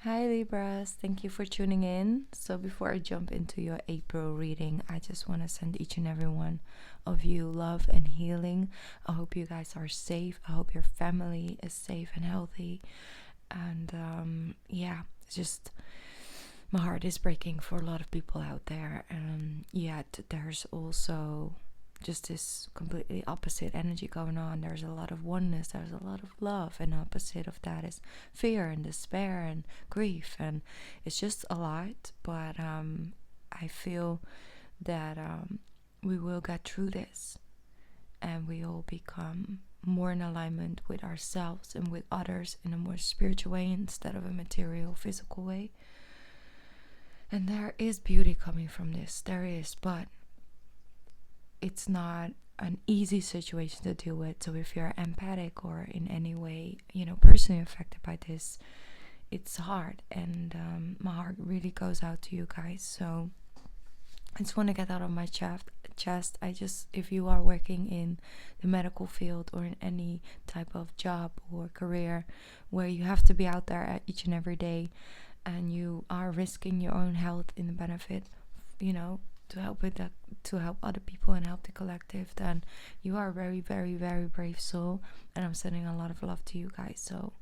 Hi Libras, thank you for tuning in. So before I jump into your April reading, I just want to send each and every one of you love and healing. I hope you guys are safe. I hope your family is safe and healthy. And it's just my heart is breaking for a lot of people out there. And yet there's also just this completely opposite energy going on. There's a lot of oneness, there's a lot of love, and opposite of that is fear and despair and grief, and it's just a lot. But I feel that we will get through this, and we all become more in alignment with ourselves and with others in a more spiritual way instead of a material, physical way. And there is beauty coming from this, there is, but it's not an easy situation to deal with. So if you're empathic or in any way, personally affected by this, it's hard. And my heart really goes out to you guys. So I just want to get out of my chest. If you are working in the medical field or in any type of job or career where you have to be out there each and every day, and you are risking your own health in the benefit, to help with that, to help other people and help the collective, then you are a very, very, very brave soul, and I'm sending a lot of love to you guys. So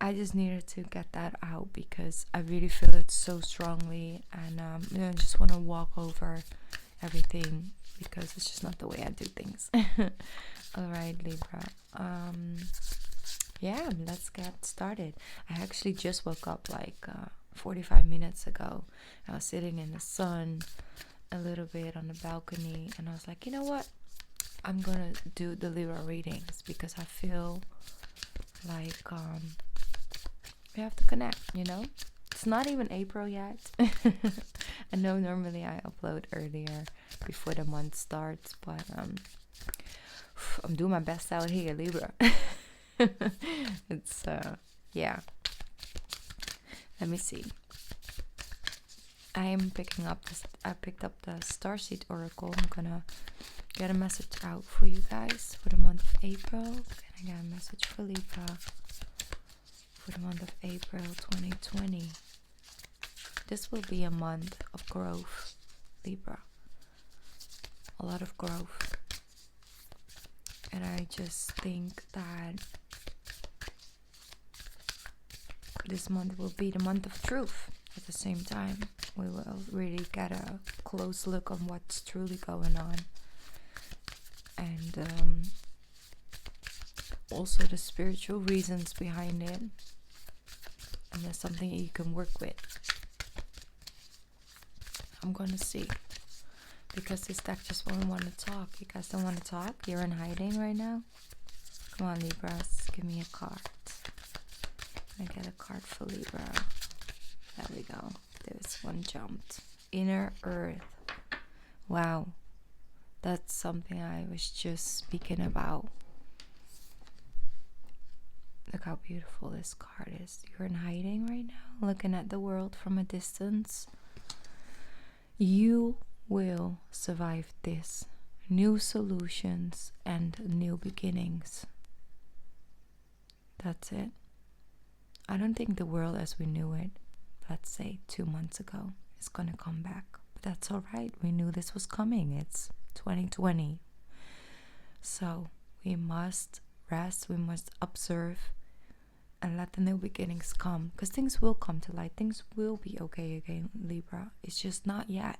I just needed to get that out because I really feel it so strongly, and I just want to walk over everything because it's just not the way I do things. Alright, Libra. Let's get started. I actually just woke up like 45 minutes ago. I was sitting in the sun a little bit on the balcony, and I was like, you know what, I'm gonna do the Libra readings because I feel like we have to connect. It's not even April yet. I know normally I upload earlier before the month starts, but I'm doing my best out here, Libra. It's let me see. I picked up the Starseed Oracle. I'm gonna get a message out for you guys for the month of April. Can I get a message for Libra for the month of April 2020? This will be a month of growth, Libra. A lot of growth. And I just think that this month will be the month of truth. At the same time, we will really get a close look on what's truly going on, and also the spiritual reasons behind it, and there's something you can work with. I'm gonna see, because this deck just won't want to talk. You guys don't want to talk? You're in hiding right now? Come on, Libras, give me a card. I get a card for Libra. There we go. This one jumped. Inner Earth. Wow. That's something I was just speaking about. Look how beautiful this card is. You're in hiding right now, looking at the world from a distance. You will survive this. New solutions and new beginnings. That's it. I don't think the world as we knew it, let's say 2 months ago, is gonna come back. But that's alright. We knew this was coming. It's 2020. So we must rest, we must observe, and let the new beginnings come. Because things will come to light. Things will be okay again, Libra. It's just not yet.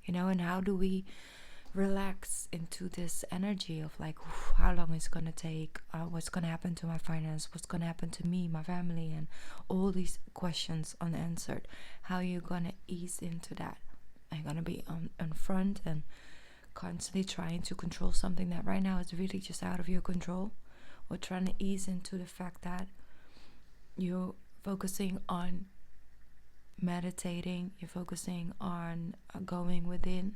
And how do we relax into this energy of like, how long is it gonna take, what's gonna happen to my finance, what's gonna happen to me, my family, and all these questions unanswered. How are you gonna ease into that? Are you gonna be on front and constantly trying to control something that right now is really just out of your control, or trying to ease into the fact that you're focusing on meditating, you're focusing on going within,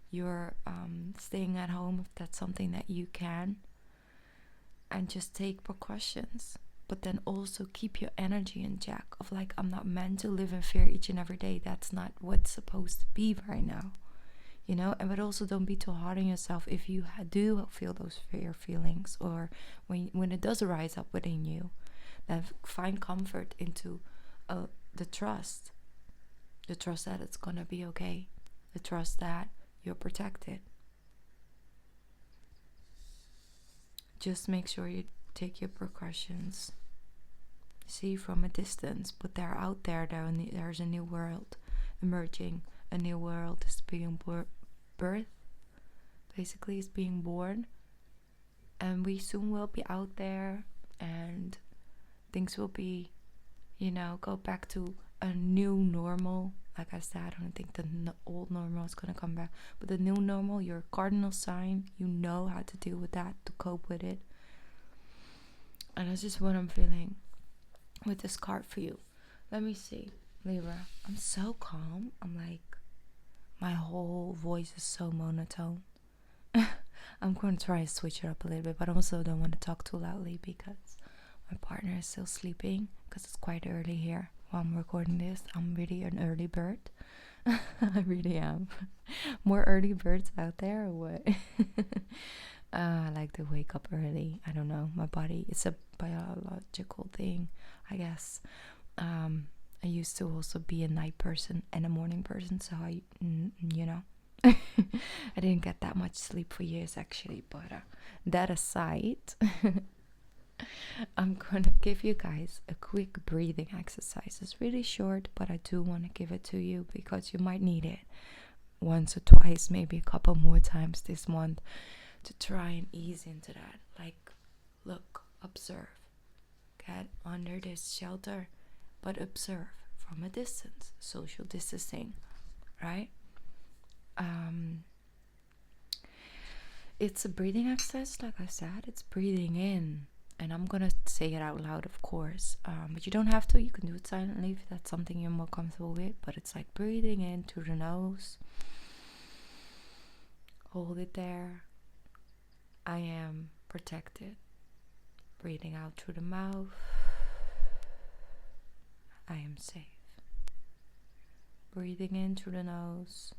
you're staying at home if that's something that you can, and just take precautions, but then also keep your energy in check of like, I'm not meant to live in fear each and every day. That's not what's supposed to be right now, and but also don't be too hard on yourself if you do feel those fear feelings, or when it does rise up within you. and find comfort into the trust that it's gonna be okay, the trust that you're protected. Just make sure you take your precautions. See from a distance, but they're out there. There's a new world emerging. A new world is being birthed. Basically, is being born, and we soon will be out there, and things will be, go back to a new normal. Like I said, I don't think the old normal is gonna come back, but the new normal, your cardinal sign, you know how to deal with that, to cope with it. And that's just what I'm feeling with this card for you. Let me see, Libra. I'm so calm. I'm like, my whole voice is so monotone. I'm going to try to switch it up a little bit, but I also don't want to talk too loudly because my partner is still sleeping, because it's quite early here while I'm recording this. I'm really an early bird. I really am. More early birds out there or what? I like to wake up early. I don't know. My body, it's a biological thing, I guess. I used to also be a night person and a morning person, so I didn't get that much sleep for years actually. But that aside, I'm gonna give you guys a quick breathing exercise. It's really short, but I do want to give it to you because you might need it once or twice, maybe a couple more times this month, to try and ease into that. Like, look, observe, get under this shelter, but observe from a distance. Social distancing, right? It's a breathing exercise. Like I said, it's breathing in, and I'm gonna say it out loud, of course, but you don't have to. You can do it silently if that's something you're more comfortable with. But it's like breathing in through the nose, hold it there. I am protected. Breathing out through the mouth. I am safe. Breathing in through the nose.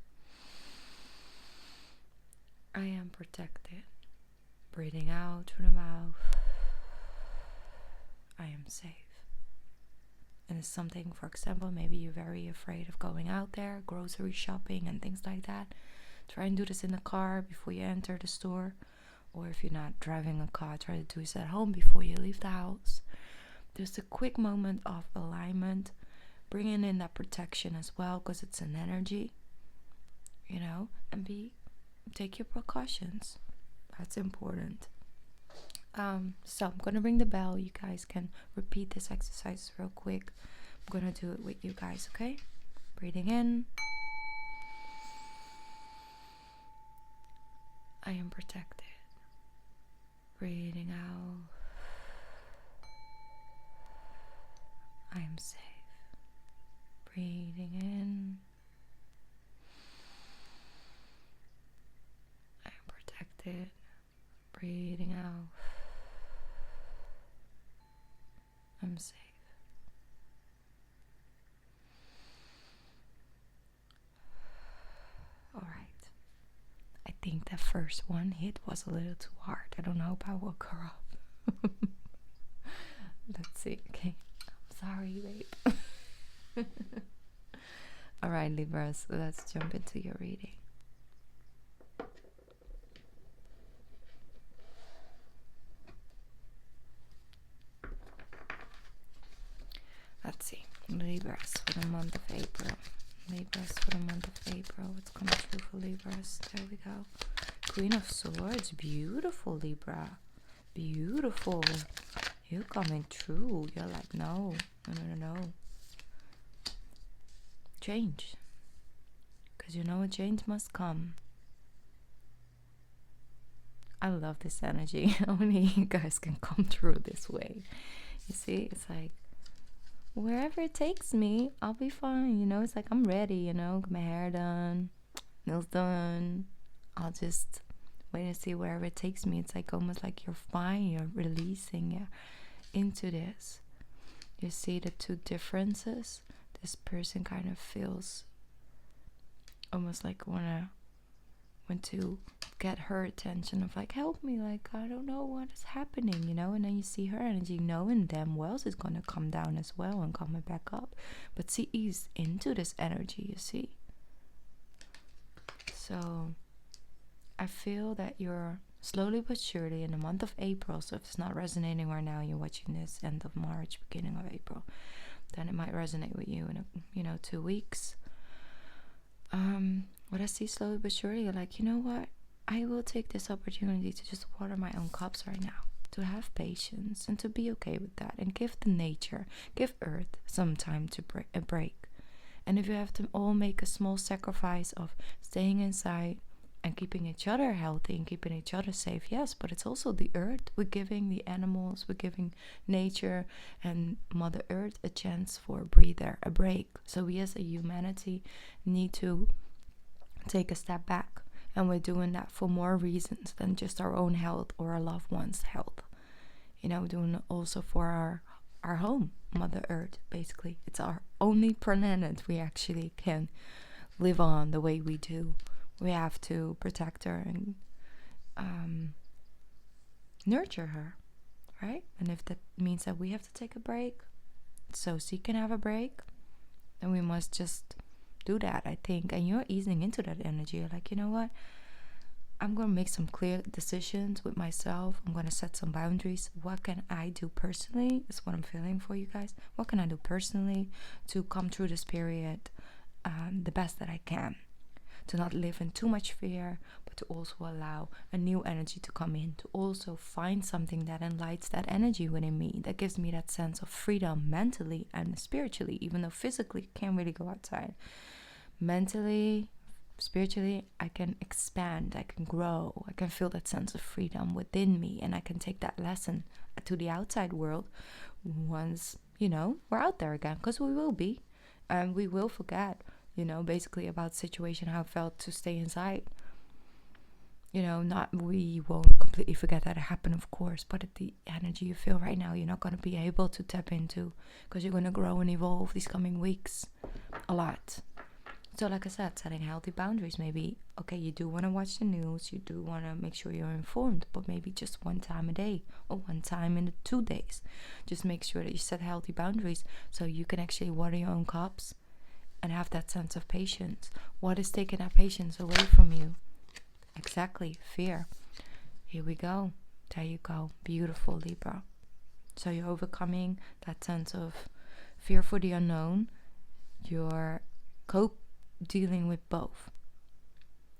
I am protected. Breathing out through the mouth. I am safe. And it's something, for example, maybe you're very afraid of going out there, grocery shopping and things like that. Try and do this in the car before you enter the store. Or if you're not driving a car, try to do this at home before you leave the house. Just a quick moment of alignment, bringing in that protection as well, because it's an energy, and take your precautions. That's important. So I'm gonna ring the bell. You guys can repeat this exercise real quick. I'm gonna do it with you guys, okay? Breathing in. I am protected. Breathing out. I am safe. Breathing in. I am protected. Breathing out. I'm safe. Alright. I think the first one hit was a little too hard. I don't know if I woke her up. Let's see. Okay. I'm sorry, babe. Alright, Libras, let's jump into your reading. Let's see. Libras for the month of April. Libras for the month of April. What's coming through for Libras? There we go. Queen of Swords. Beautiful, Libra. Beautiful. You're coming through. You're like, no. No. Change. Because you know a change must come. I love this energy. Only you guys can come through this way. You see, it's like, wherever it takes me, I'll be fine. It's like I'm ready, got my hair done, nails done. I'll just wait and see wherever it takes me. It's like almost like you're fine, you're releasing into this. You see the two differences? This person kind of feels almost like want to get her attention of like, help me, like I don't know what is happening, you know. And then you see her energy, knowing damn well it's gonna come down as well and coming back up, but she eased into this energy, you see. So I feel that you're slowly but surely in the month of April. So if it's not resonating right now, you're watching this end of March, beginning of April, then it might resonate with you in 2 weeks. What I see slowly but surely, you're like, you know what, I will take this opportunity to just water my own cups right now, to have patience and to be okay with that, and give the nature, give earth some time to break. And if you have to all make a small sacrifice of staying inside and keeping each other healthy and keeping each other safe, yes, but it's also the earth. We're giving the animals, we're giving nature and Mother Earth a chance for a breather, a break. So we as a humanity need to take a step back, and we're doing that for more reasons than just our own health or our loved ones' health. You know, doing it also for our home, Mother Earth. Basically, it's our only planet we actually can live on the way we do. We have to protect her and nurture her, right? And if that means that we have to take a break so she can have a break, then we must just do that, I think. And you're easing into that energy. You're like, you know what? I'm going to make some clear decisions with myself. I'm going to set some boundaries. What can I do personally is what I'm feeling for you guys. What can I do personally to come through this period the best that I can? To not live in too much fear, but to also allow a new energy to come in, to also find something that enlightens that energy within me, that gives me that sense of freedom mentally and spiritually, even though physically I can't really go outside. Mentally, spiritually, I can expand, I can grow, I can feel that sense of freedom within me, and I can take that lesson to the outside world once, we're out there again, because we will be, and we will forget, basically about the situation, how it felt to stay inside. We won't completely forget that it happened, of course, but at the energy you feel right now, you're not going to be able to tap into, because you're going to grow and evolve these coming weeks a lot. So like I said, setting healthy boundaries. Maybe, okay, you do want to watch the news, you do want to make sure you're informed, but maybe just one time a day or one time in the 2 days. Just make sure that you set healthy boundaries so you can actually water your own cups and have that sense of patience. What is taking that patience away from you? Exactly, fear. Here we go. There you go. Beautiful, Libra. So you're overcoming that sense of fear for the unknown. You're dealing with both.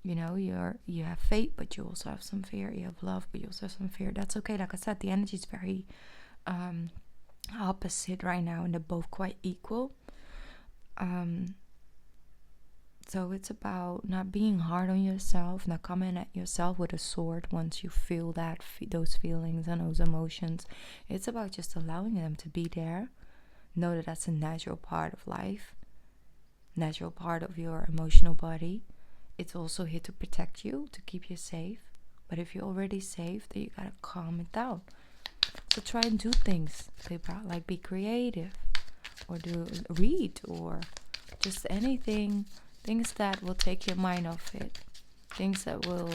You have faith, but you also have some fear. You have love, but you also have some fear. That's okay. Like I said, the energy is very opposite right now, and they're both quite equal. So it's about not being hard on yourself, not coming at yourself with a sword once you feel those feelings and those emotions. It's about just allowing them to be there. Know that that's a natural part of life, natural part of your emotional body. It's also here to protect you, to keep you safe. But if you're already safe, then you gotta calm it down. So try and do things, Libra, like be creative, or read, or just anything, things that will take your mind off it, things that will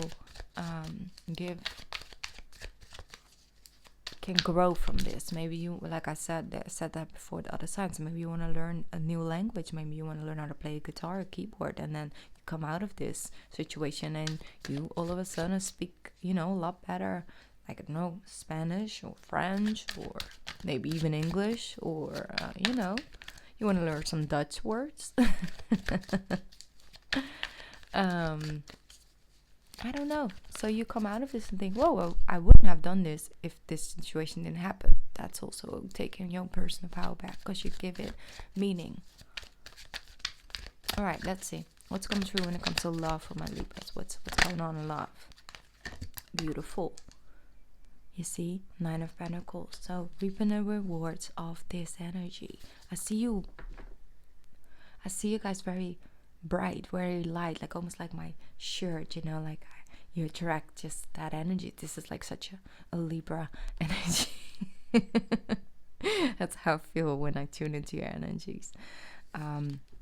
can grow from this. Maybe you, like I said that before the other side, so maybe you want to learn a new language, maybe you want to learn how to play a guitar or keyboard, and then you come out of this situation and you all of a sudden speak, a lot better, like, Spanish or French or maybe even English, or you want to learn some Dutch words. I don't know. So you come out of this and think, whoa, I wouldn't have done this if this situation didn't happen. That's also taking your personal power back, because you give it meaning. All right, let's see. What's coming through when it comes to love for my Libras? What's going on in love? Beautiful. You see, 9 of Pentacles. So reaping the rewards of this energy. I see you guys very bright, very light, like almost like my shirt, like you attract just that energy. This is like such a Libra energy. That's how I feel when I tune into your energies.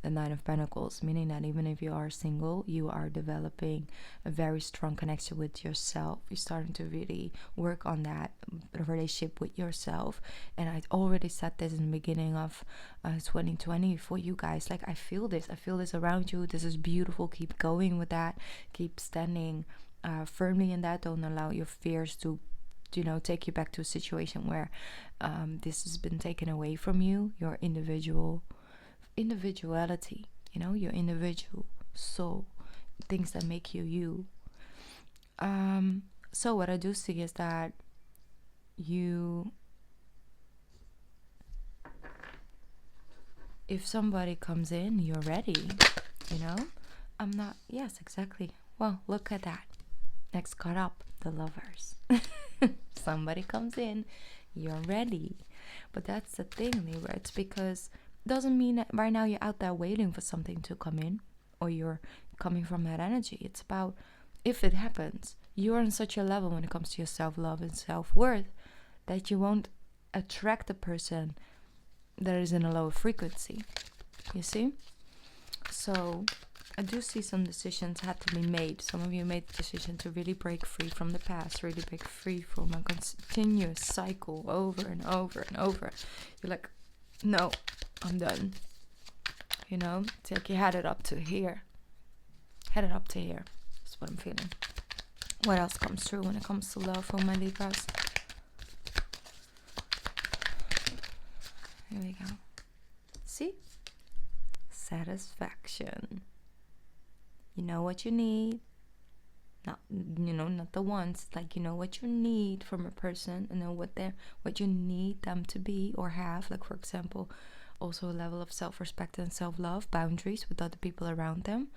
the Nine of Pentacles, meaning that even if you are single, you are developing a very strong connection with yourself. You're starting to really work on that relationship with yourself. And I already said this in the beginning of 2020 for you guys. Like, I feel this around you. This is beautiful. Keep going with that. Keep standing firmly in that. Don't allow your fears to take you back to a situation where this has been taken away from you. Your individuality, your individual soul, things that make you you. So what I do see is that if somebody comes in, you're ready. I'm not. Yes, exactly. Well, look at that. Next card up, the Lovers. Somebody comes in, you're ready. But that's the thing, Libra. It's because it doesn't mean that right now you're out there waiting for something to come in, or you're coming from that energy. It's about, if it happens, you're on such a level when it comes to your self-love and self-worth that you won't attract a person that is in a lower frequency. You see? So I do see some decisions had to be made. Some of you made the decision to really break free from the past, really break free from a continuous cycle over and over and over. You're like, no, I'm done. It's like you had it up to here. Headed up to here. That's what I'm feeling. What else comes through when it comes to love for my Libras? Here we go. See? Satisfaction. You know what you need. Not the wants. Like, what you need from a person, and then what you need them to be or have. Like, for example, also a level of self-respect and self-love, boundaries with other people around them.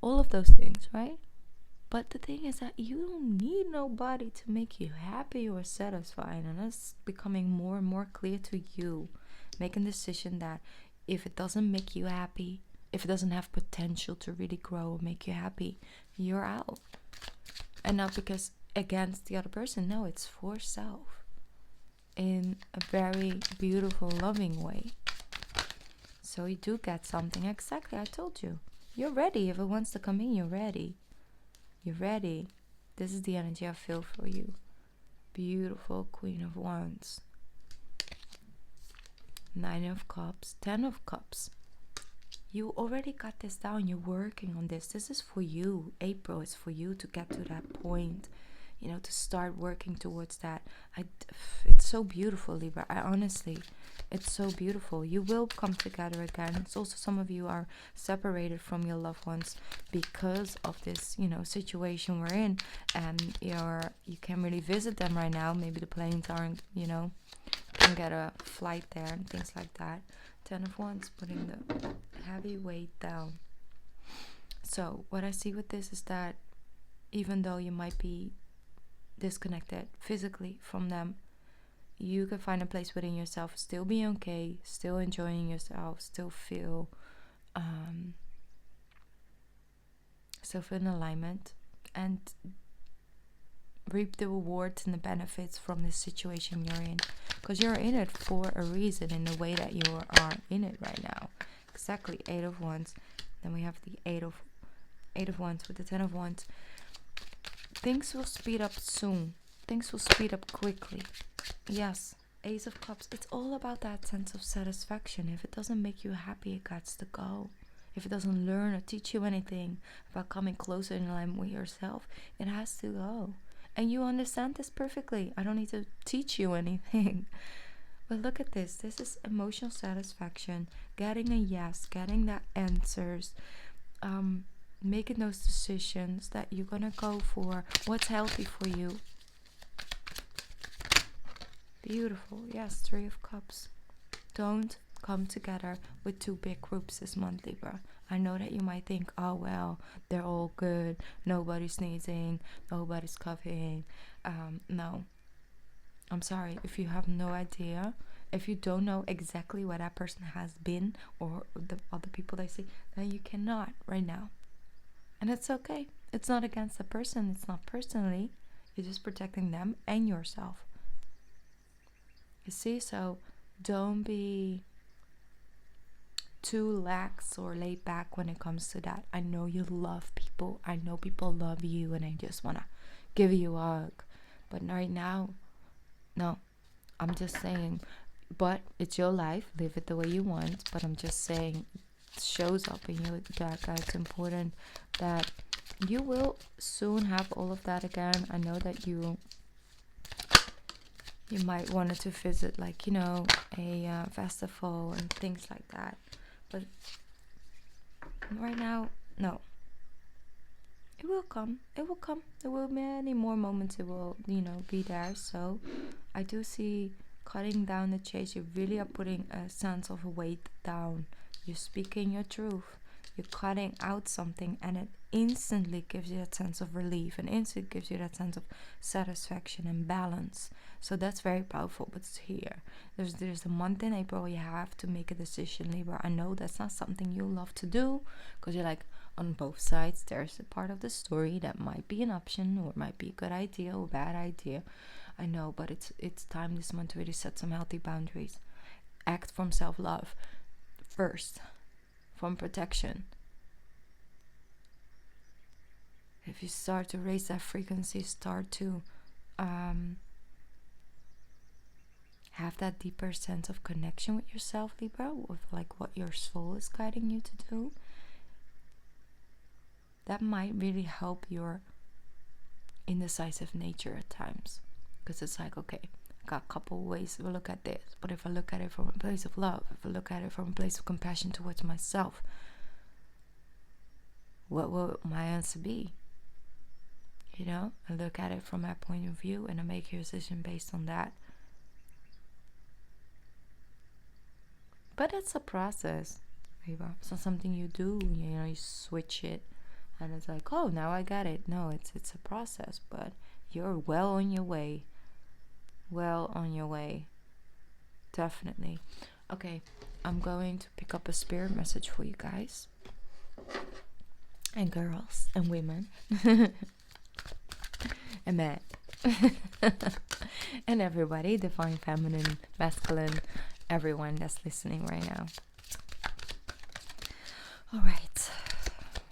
All of those things, right? But the thing is that you don't need nobody to make you happy or satisfied. And that's becoming more and more clear to you. Make a decision that if it doesn't make you happy, if it doesn't have potential to really grow or make you happy, you're out. And not because against the other person. No, it's for self. In a very beautiful, loving way. So you do get something. Exactly, I told you. You're ready. If it wants to come in, you're ready. You're ready. This is the energy I feel for you. Beautiful Queen of Wands. 9 of Cups. 10 of Cups. You already got this down. You're working on this. This is for you. April is for you to get to that point. To start working towards that. It's so beautiful, Libra. It's so beautiful. You will come together again. It's also some of you are separated from your loved ones because of this, situation we're in, and you can't really visit them right now. Maybe the planes aren't, can get a flight there and things like that. 10 of Wands, putting the heavy weight down. So what I see with this is that even though you might be disconnected physically from them, you can find a place within yourself, still be okay, still enjoying yourself, still feel in alignment, and reap the rewards and the benefits from this situation you're in, because you're in it for a reason in the way that you are in it right now. Exactly. 8 of Wands. Then we have the 8 of Wands with the 10 of Wands. Things will speed up soon. Things will speed up quickly. Yes. Ace of Cups. It's all about that sense of satisfaction. If it doesn't make you happy, it got to go. If it doesn't learn or teach you anything about coming closer in line with yourself, it has to go. And you understand this perfectly. I don't need to teach you anything. But look at this. This is emotional satisfaction. Getting a yes. Getting the answers. Making those decisions that you're going to go for. What's healthy for you. Beautiful. Yes, 3 of Cups. Don't come together with 2 big groups this month, Libra. I know that you might think, oh well, they're all good, nobody's sneezing, nobody's coughing. No, I'm sorry. If you have no idea, if you don't know exactly what that person has been or the other people they see, then you cannot right now. And it's okay. It's not against the person. It's not personally. You're just protecting them and yourself. You see? So don't be too lax or laid back when it comes to that. I know you love people. I know people love you and I just want to give you a hug. But right now, no. I'm just saying, but it's your life. Live it the way you want. But I'm just saying, it shows up in your deck. It's important that you will soon have all of that again. I know that you might want to visit, like, you know, a festival and things like that. But right now, no. It will come. It will come. There will be many more moments. It will, you know, be there. So I do see cutting down the chase. You really are putting a sense of weight down. You're speaking your truth. You're cutting out something, and it instantly gives you that sense of relief, and instantly gives you that sense of satisfaction and balance. So that's very powerful. But it's here. There's a month in April you have to make a decision, Libra. I know that's not something you love to do, because you're like, on both sides there's a part of the story that might be an option or might be a good idea or bad idea. I know, but it's time this month to really set some healthy boundaries. Act from self-love first, from protection. If you start to raise that frequency, start to have that deeper sense of connection with yourself, Libra, with like what your soul is guiding you to do, that might really help your indecisive nature at times. Because it's like, okay, I got a couple ways to look at this, but if I look at it from a place of love, if I look at it from a place of compassion towards myself, what will my answer be? You know, I look at it from that point of view and I make a decision based on that. But it's a process, Libra. It's not something you do, you know, you switch it and it's like, oh, now I got it. No, it's a process, but you're well on your way. Well on your way. Definitely. Okay, I'm going to pick up a spirit message for you guys. And girls and women. And men. And everybody, divine, feminine, masculine, everyone that's listening right now. All right.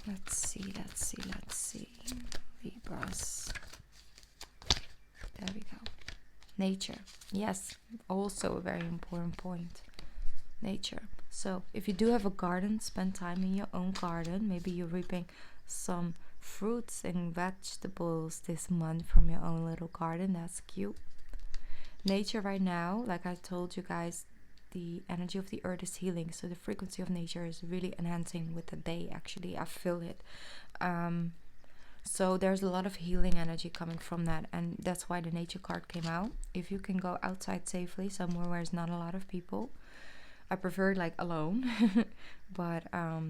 Let's see. Libras. There we go. Nature. Yes, also a very important point. Nature. So if you do have a garden, spend time in your own garden. Maybe you're reaping some fruits and vegetables this month from your own little garden. That's cute. Nature right now, like I told you guys, the energy of the earth is healing, so the frequency of nature is really enhancing with the day. Actually, I feel it. So there's a lot of healing energy coming from that, and that's why the nature card came out. If you can go outside safely, somewhere where there's not a lot of people, I prefer like alone. But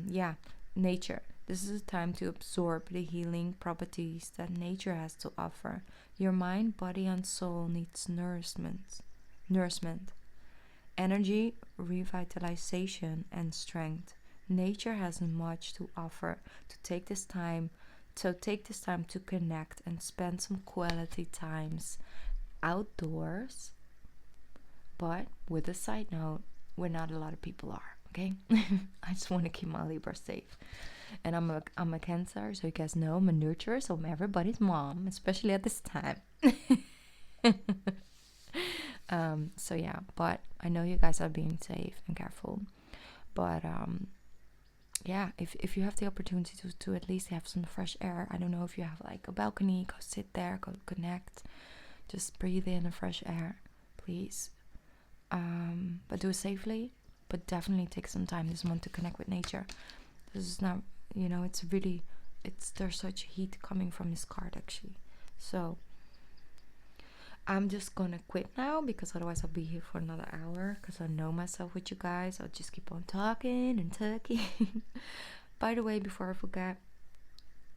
yeah, nature. This is a time to absorb the healing properties that nature has to offer. Your mind, body, and soul needs nourishment. Energy, revitalization, and strength. Nature has much to offer. Take this time to connect and spend some quality times outdoors. But with a side note, where not a lot of people are. Okay, I just want to keep my Libra safe. And I'm a Cancer, so you guys know I'm a nurturer, so I'm everybody's mom, especially at this time. So yeah, but I know you guys are being safe and careful. But yeah, if you have the opportunity to at least have some fresh air, I don't know if you have like a balcony, go sit there, go connect, just breathe in the fresh air, please. But do it safely. But definitely take some time this month to connect with nature. This is not, you know, there's such heat coming from this card actually. So I'm just gonna quit now, because otherwise I'll be here for another hour, because I know myself with you guys. I'll just keep on talking and talking. By the way, before I forget,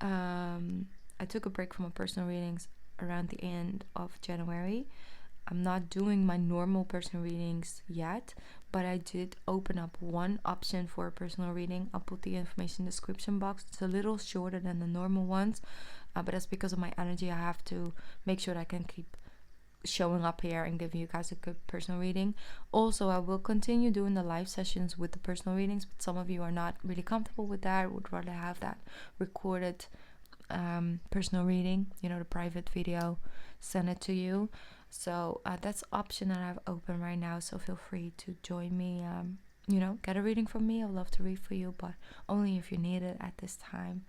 I took a break from my personal readings around the end of January. I'm not doing my normal personal readings yet, but I did open up one option for a personal reading. I'll put the information in the description box. It's a little shorter than the normal ones, but that's because of my energy. I have to make sure that I can keep showing up here and giving you guys a good personal reading. Also, I will continue doing the live sessions with the personal readings, but some of you are not really comfortable with that, would rather have that recorded personal reading, you know, the private video, send it to you. So that's option that I have open right now, so feel free to join me, you know, get a reading from me. I'd love to read for you, but only if you need it at this time.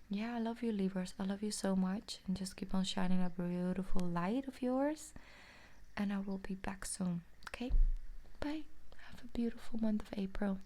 Yeah, I love you, Libras. I love you so much, and just keep on shining that beautiful light of yours, and I will be back soon. Okay, bye. Have a beautiful month of April.